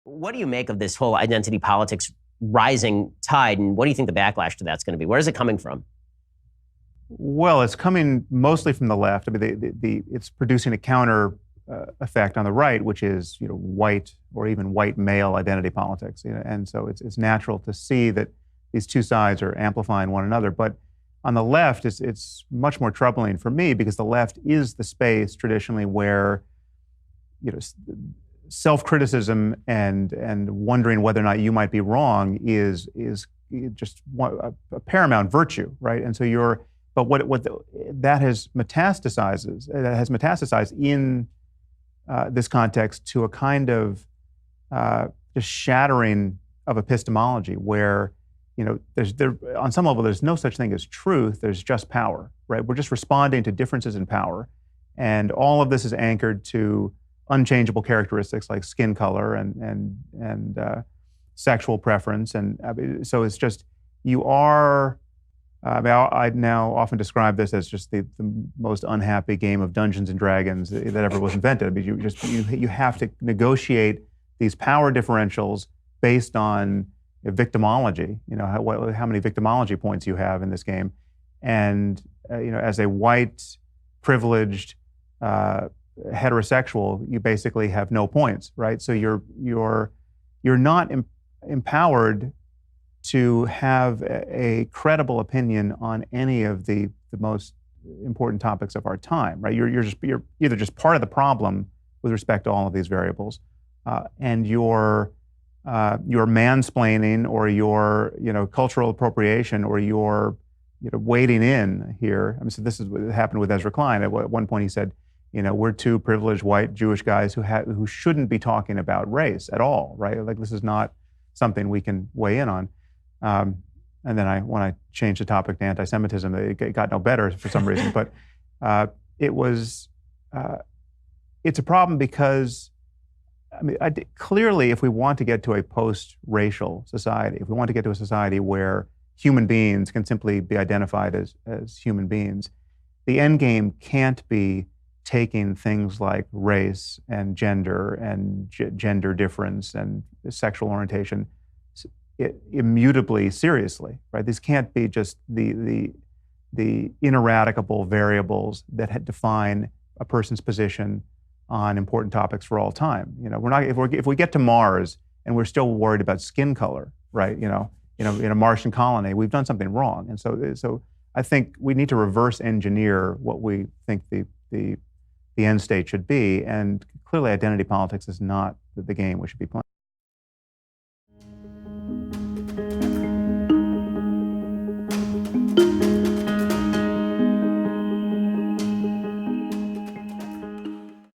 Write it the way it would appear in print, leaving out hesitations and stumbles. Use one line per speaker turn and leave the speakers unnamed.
What do you make of this whole identity politics rising tide, and what do you think the backlash to that's going to be? Where is it coming from?
Well, it's coming mostly from the left. I mean, it's producing a counter effect on the right, which is white or even white male identity politics. And so it's natural to see that these two sides are amplifying one another. But on the left, it's much more troubling for me because the left is the space traditionally where self-criticism and wondering whether or not you might be wrong is just a paramount virtue, right? And so that has metastasized in this context to a kind of just shattering of epistemology where on some level there's no such thing as truth, there's just power, right? We're just responding to differences in power, and all of this is anchored to unchangeable characteristics like skin color and sexual preference, and so it's just I now often describe this as just the most unhappy game of Dungeons and Dragons that ever was invented. I mean, you have to negotiate these power differentials based on victimology. How many victimology points you have in this game, and as a white, privileged, heterosexual, you basically have no points, right? So you're not empowered to have a credible opinion on any of the most important topics of our time, right? You're either just part of the problem with respect to all of these variables, and you're mansplaining, or your cultural appropriation, or your wading in here. I mean, so this is what happened with Ezra Klein. At one point, he said, we're two privileged white Jewish guys who shouldn't be talking about race at all, right? Like, this is not something we can weigh in on. And then when I changed the topic to anti-Semitism, it got no better for some reason. But it's a problem because, clearly, if we want to get to a post-racial society, if we want to get to a society where human beings can simply be identified as human beings, the end game can't be taking things like race and gender and gender difference and sexual orientation immutably seriously, right? These can't be just the ineradicable variables that define a person's position on important topics for all time. We're not, if we get to Mars and we're still worried about skin color, right? In a Martian colony, we've done something wrong. And so I think we need to reverse engineer what we think the end state should be. And clearly, identity politics is not the game we should be playing.